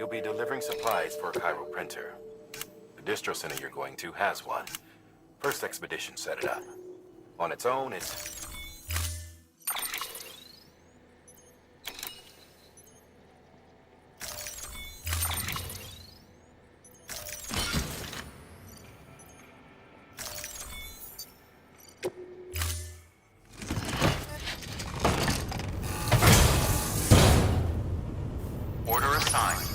You'll be delivering supplies for a Cairo printer. The distro center you're going to has one. First expedition set it up. On its own, it's... Order assigned.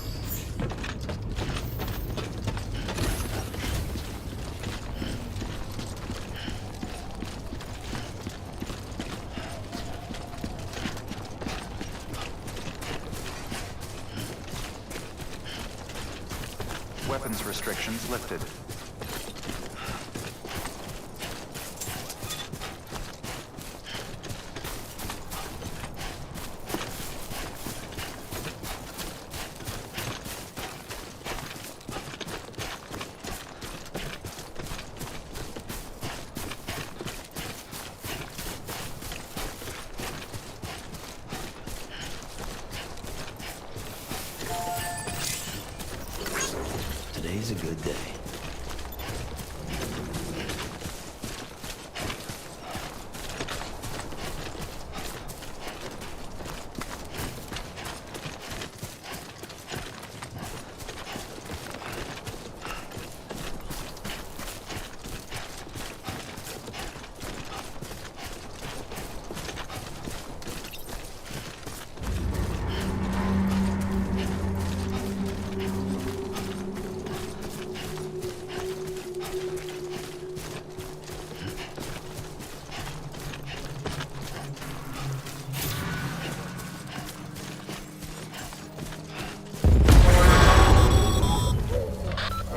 Weapons restrictions lifted. Today's a good day.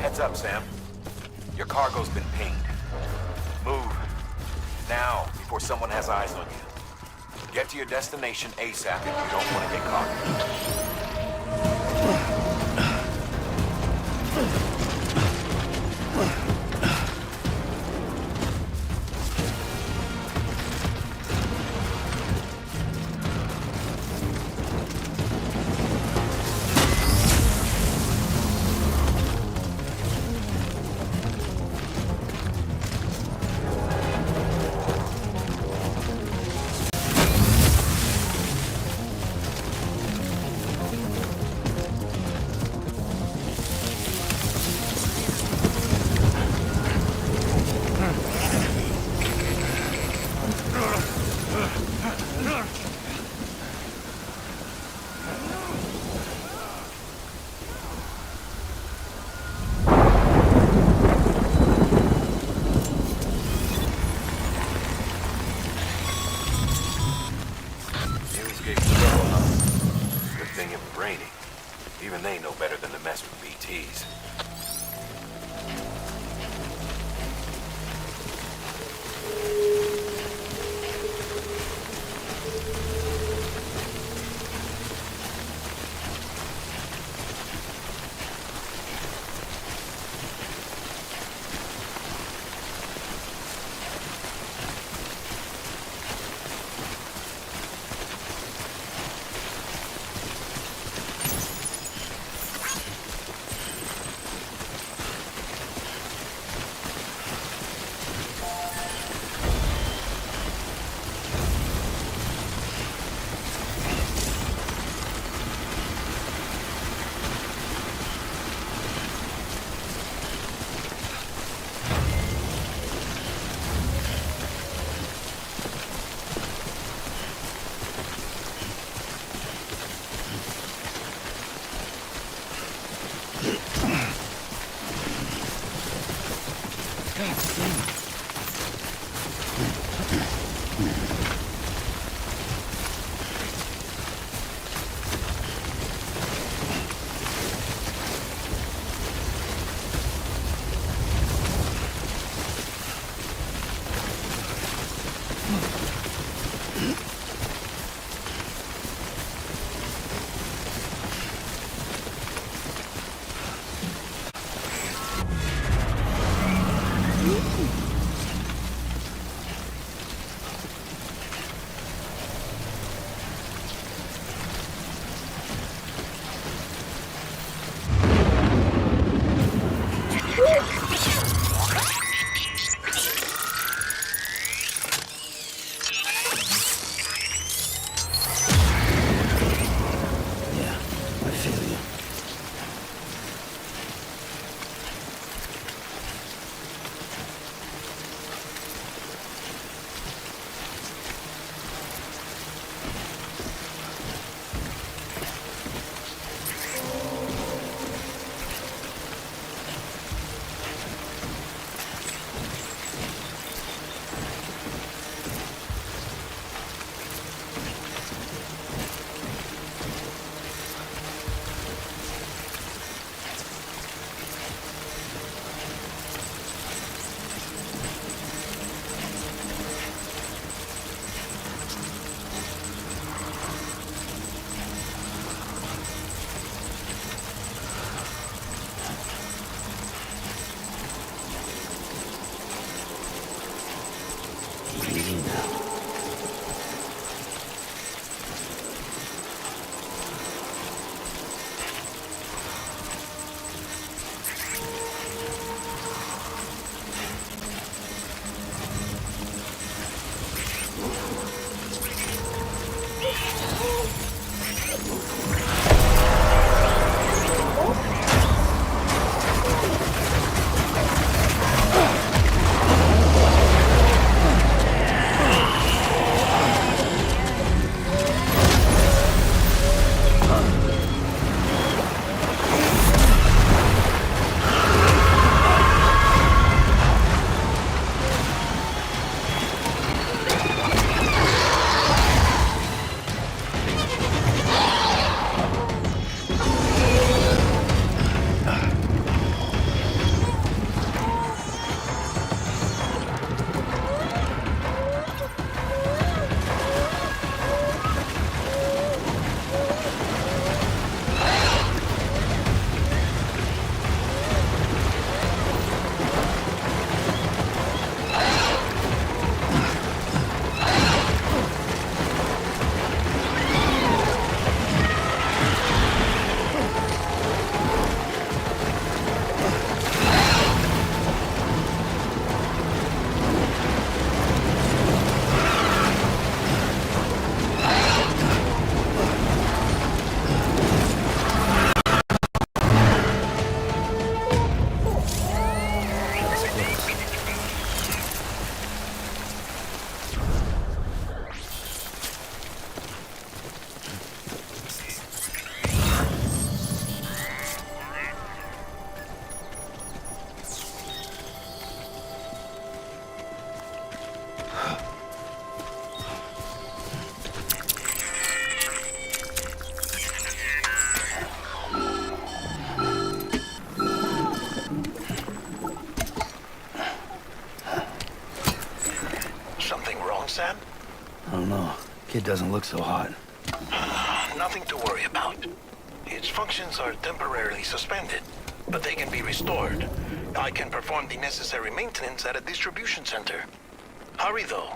Heads up, Sam. Your cargo's been pinged. Move. Now, before someone has eyes on you. Get to your destination ASAP if you don't want to get caught. Good thing it was raining. Even they know better than to mess with BTs. don't know. Kid doesn't look so hot. Nothing to worry about. Its functions are temporarily suspended, but they can be restored. I can perform the necessary maintenance at a distribution center. Hurry, though.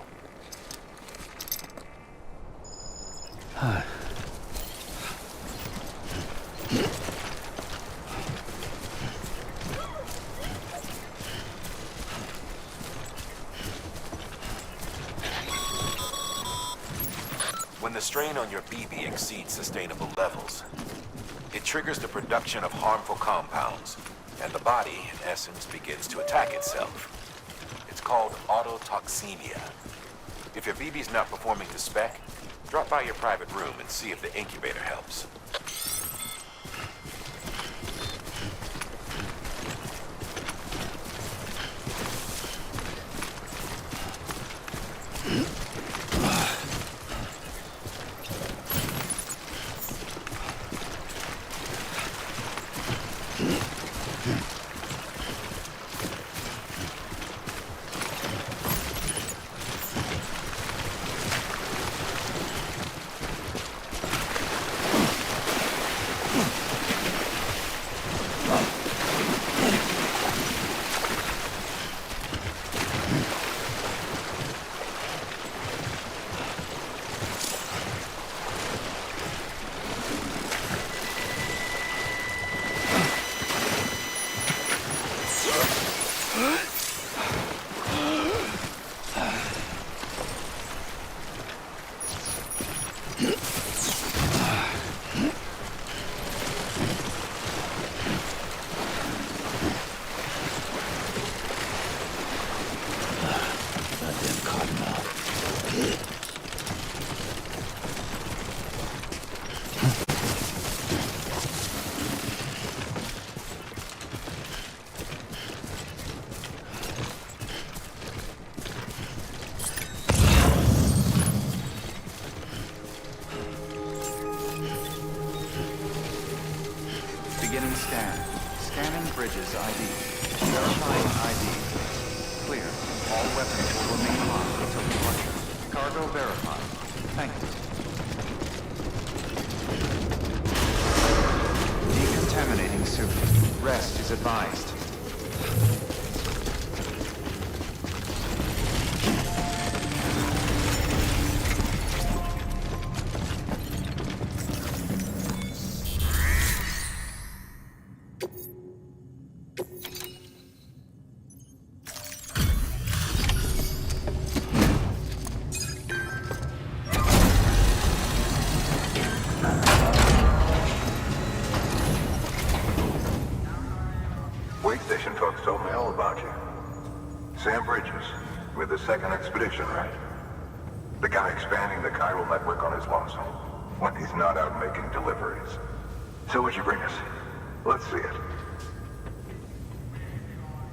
When the strain on your BB exceeds sustainable levels, it triggers the production of harmful compounds, and the body, in essence, begins to attack itself. It's called autotoxemia. If your BB's not performing to spec, drop by your private room and see if the incubator helps. Beginning scan. Scanning bridges ID. Verifying ID. Clear. All weapons will remain locked until departure. Cargo verified. Thank you. Decontaminating suit. Rest is advised. Station folks told me all about you. Sam Bridges, with the second expedition, right? The guy expanding the chiral network on his lonesome, when he's not out making deliveries. So what'd you bring us? Let's see it.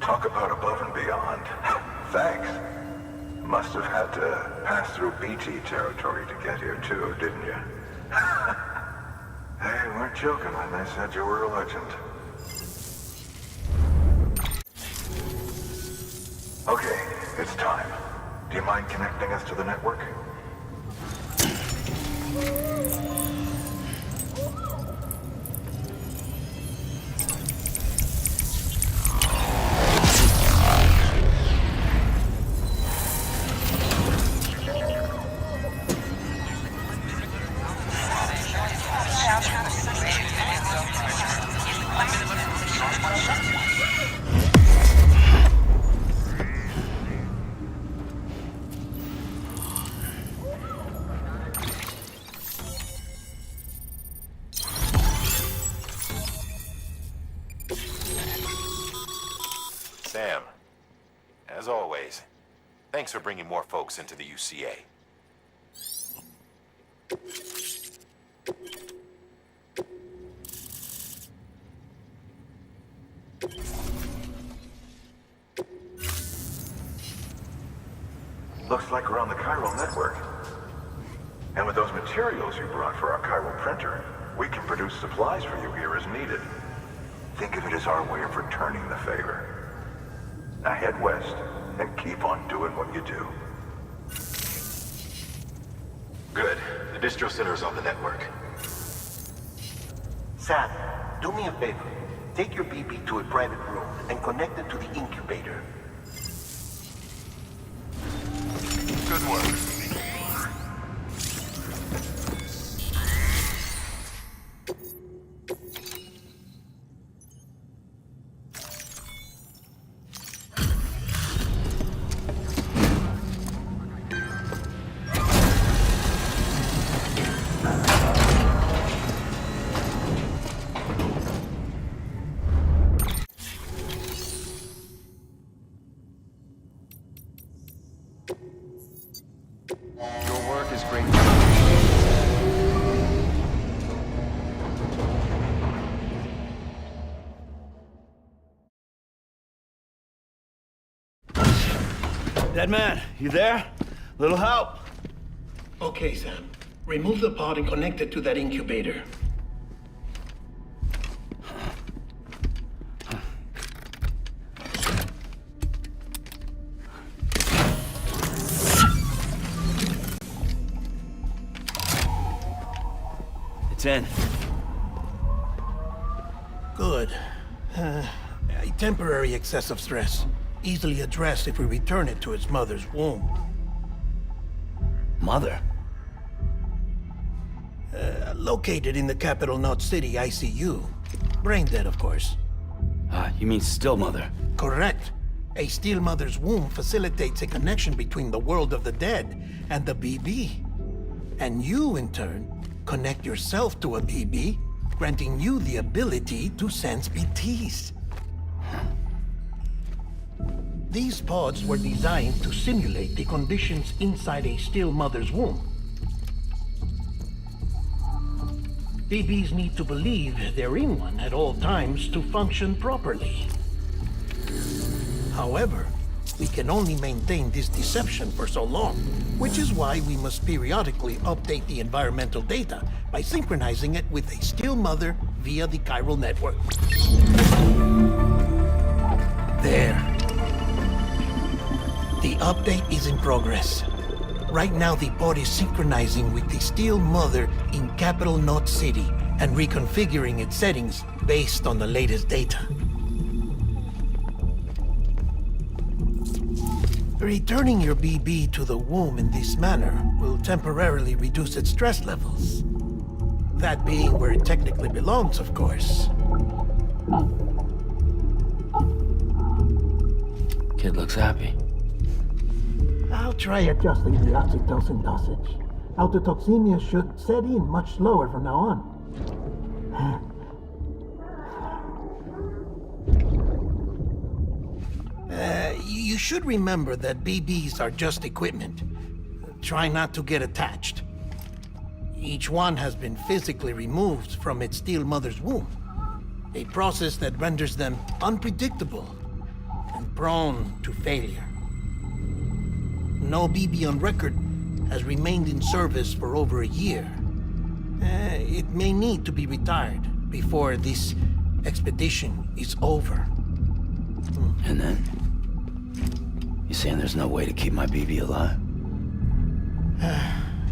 Talk about above and beyond. Thanks. Must have had to pass through BT territory to get here too, didn't you? They weren't joking when they said you were a legend. Okay, it's time. Do you mind connecting us to the network? Sam, as always, thanks for bringing more folks into the UCA. Looks like we're on the chiral network. And with those materials you brought for our chiral printer, we can produce supplies for you here as needed. Think of it as our way of returning the favor. Now head west and keep on doing what you do. distro center's on the network. Sam, do me a favor. Take your BB to a private room and connect it to the incubator. Good work. Your work is great. Dead man, you there? Little help? Okay, Sam. Remove the pod and connect it to that incubator. It's in. Good. A temporary excessive stress. Easily addressed if we return it to its mother's womb. Mother? Located in the capital Knot City ICU. Brain dead, of course. You mean still mother? Correct. A steel mother's womb facilitates a connection between the world of the dead and the BB. And you, in turn, connect yourself to a BB, granting you the ability to sense BTs. These pods were designed to simulate the conditions inside a still mother's womb. BBs need to believe they're in one at all times to function properly. However, we can only maintain this deception for so long, which is why we must periodically update the environmental data by synchronizing it with a still mother via the chiral network. There. The update is in progress. Right now, the pod is synchronizing with the steel mother in capital Knot City and reconfiguring its settings based on the latest data. Returning your BB to the womb in this manner will temporarily reduce its stress levels. That being where it technically belongs, of course. Kid looks happy. I'll try adjusting the oxytocin dosage. Autotoxemia should set in much slower from now on. You should remember that BBs are just equipment. Try not to get attached. Each one has been physically removed from its steel mother's womb. A process that renders them unpredictable and prone to failure. No BB on record has remained in service for over a year. It may need to be retired before this expedition is over. And then? You saying there's no way to keep my BB alive?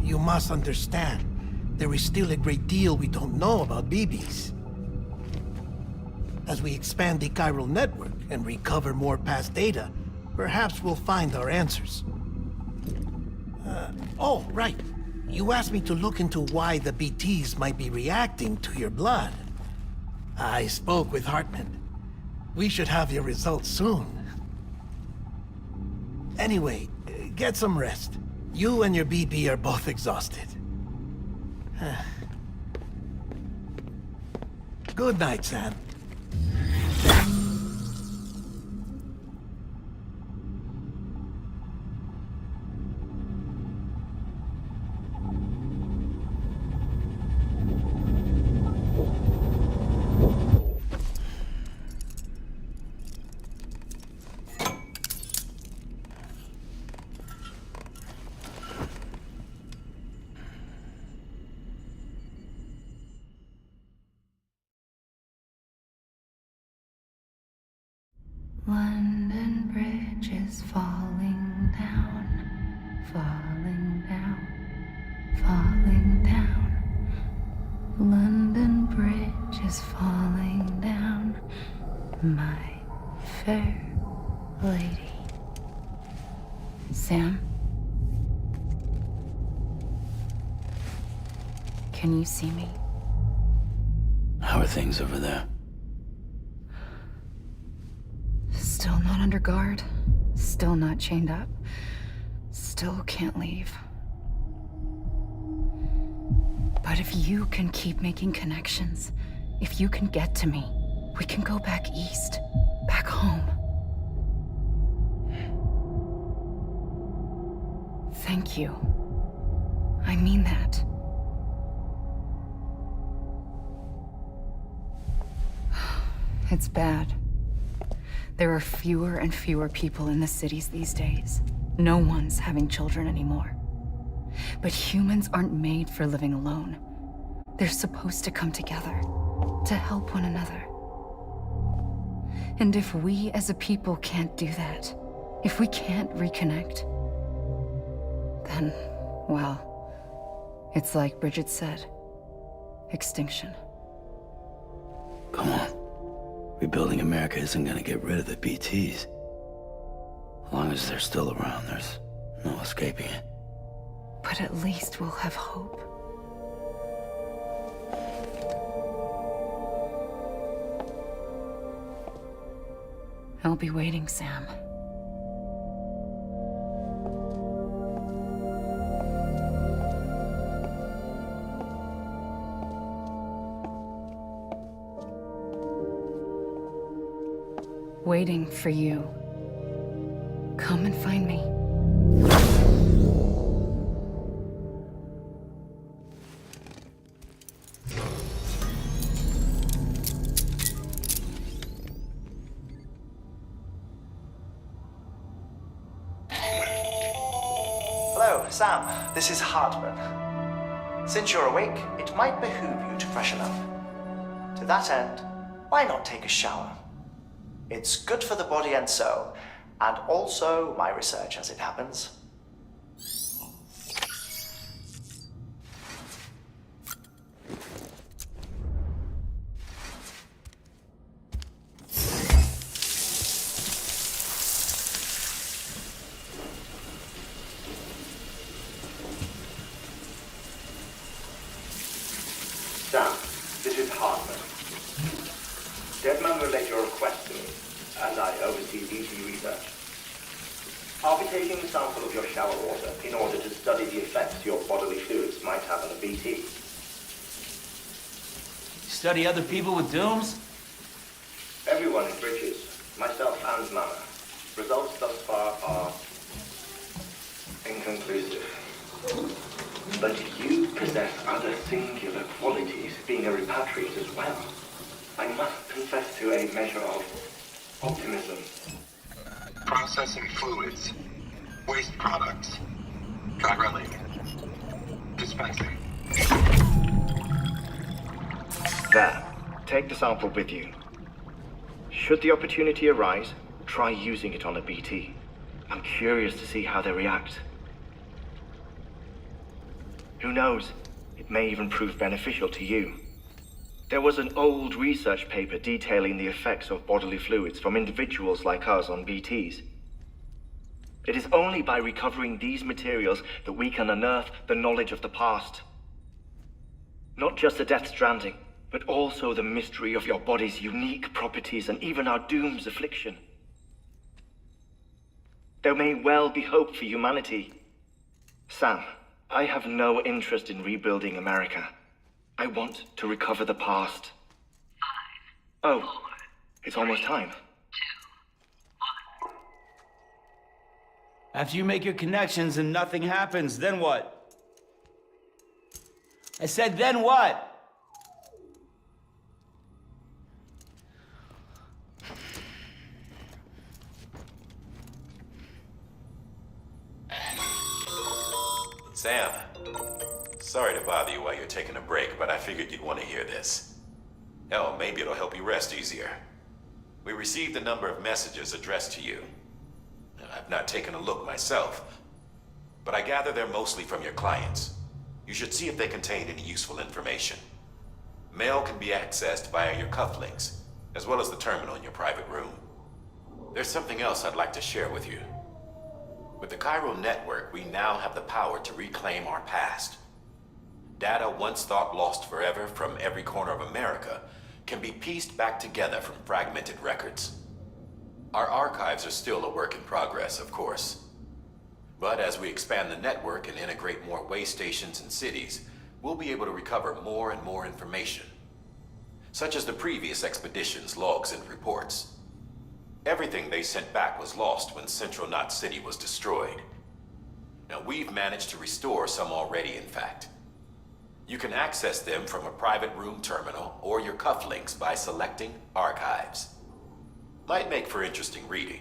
You must understand, there is still a great deal we don't know about BBs. As we expand the chiral network and recover more past data, perhaps we'll find our answers. Oh, right. You asked me to look into why the BTs might be reacting to your blood. I spoke with Hartman. We should have your results soon. Anyway, get some rest. You and your BB are both exhausted. Good night, Sam. London Bridge is falling down, falling down, falling down. London Bridge is falling down. My fair lady. Sam? Can you see me? How are things over there? Still not under guard. Still not chained up. Still can't leave. But if you can keep making connections, if you can get to me, we can go back east, back home. Thank you. I mean that. It's bad. There are fewer and fewer people in the cities these days. No one's having children anymore. But humans aren't made for living alone. They're supposed to come together, to help one another. And if we as a people can't do that, if we can't reconnect, then, well, it's like Bridget said, extinction. Come on. Rebuilding America isn't gonna get rid of the BTs. As long as they're still around, there's no escaping it. But at least we'll have hope. I'll be waiting, Sam. Waiting for you. Come and find me. Hello, Sam. This is Hartman. Since you're awake, it might behoove you to freshen up. To that end, why not take a shower? It's good for the body and soul, and also my research as it happens. Sam, this is Hartman. Deadman relayed your request to me, and I oversee BT research. I'll be taking a sample of your shower water in order to study the effects your bodily fluids might have on a BT. Study other people with dooms? Everyone in Bridges, myself and Mama. Results thus far are inconclusive. But you possess other singular qualities, being a repatriate as well. I must confess to a measure of optimism. Processing fluids. Waste products. Chiralic. Dispensing. There. Take the sample with you. Should the opportunity arise, try using it on a BT. I'm curious to see how they react. Who knows? It may even prove beneficial to you. There was an old research paper detailing the effects of bodily fluids from individuals like us on BTs. It is only by recovering these materials that we can unearth the knowledge of the past. Not just the Death Stranding, but also the mystery of your body's unique properties and even our doom's affliction. There may well be hope for humanity. Sam, I have no interest in rebuilding America. I want to recover the past. 5, oh, 4, it's almost time. 2, 1. After you make your connections and nothing happens, then what? I said, then what? Sam, sorry to bother you while you're taking a break, but I figured you'd want to hear this. Hell, maybe it'll help you rest easier. We received a number of messages addressed to you. I've not taken a look myself, but I gather they're mostly from your clients. You should see if they contain any useful information. Mail can be accessed via your cufflinks, as well as the terminal in your private room. There's something else I'd like to share with you. With the Chiral network, we now have the power to reclaim our past. Data once thought lost forever from every corner of America can be pieced back together from fragmented records. Our archives are still a work in progress, of course. But as we expand the network and integrate more way stations and cities, we'll be able to recover more and more information, such as the previous expedition's logs and reports. Everything they sent back was lost when Central Knot City was destroyed. Now, we've managed to restore some already, in fact. You can access them from a private room terminal or your cufflinks by selecting Archives. Might make for interesting reading.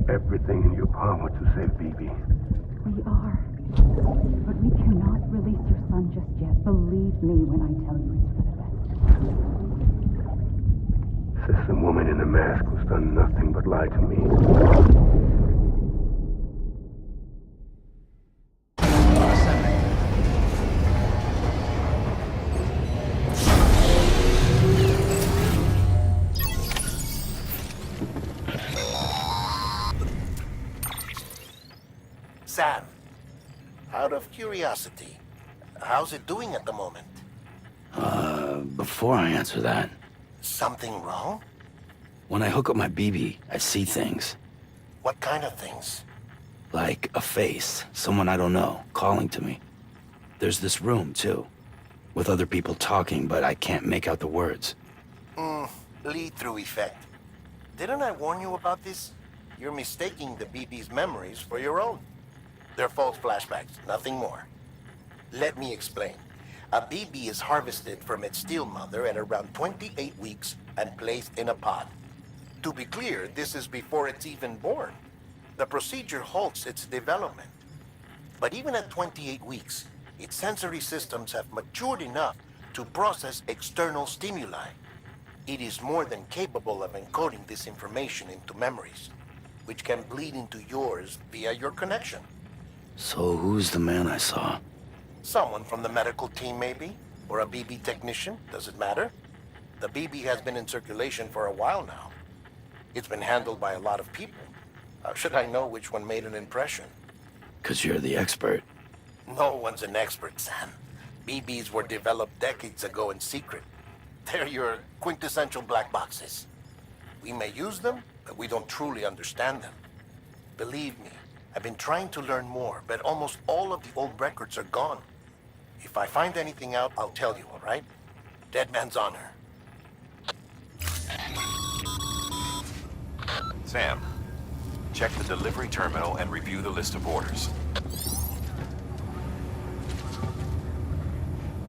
Everything in your power to save BB. We are. But we cannot release your son just yet. Believe me when I tell you it's for the best. System woman in the mask who's done nothing but lie to me. Sam, out of curiosity, how's it doing at the moment? Before I answer that, Something wrong? when I hook up my BB, I see things. What kind of things? Like a face, someone I don't know, calling to me. There's this room, too, with other people talking, but I can't make out the words. Lead-through effect. Didn't I warn you about this? You're mistaking the BB's memories for your own. They're false flashbacks, nothing more. Let me explain. A BB is harvested from its steel mother at around 28 weeks and placed in a pod. To be clear, this is before it's even born. The procedure halts its development. But even at 28 weeks, its sensory systems have matured enough to process external stimuli. It is more than capable of encoding this information into memories, which can bleed into yours via your connection. So who's the man I saw? Someone from the medical team, maybe? Or a BB technician? Does it matter? The BB has been in circulation for a while now. It's been handled by a lot of people. How should I know which one made an impression? 'Cause you're the expert. No one's an expert, Sam. BBs were developed decades ago in secret. They're your quintessential black boxes. We may use them, but we don't truly understand them. Believe me, I've been trying to learn more, but almost all of the old records are gone. If I find anything out, I'll tell you, all right? Dead man's honor. Sam, Check the delivery terminal and review the list of orders.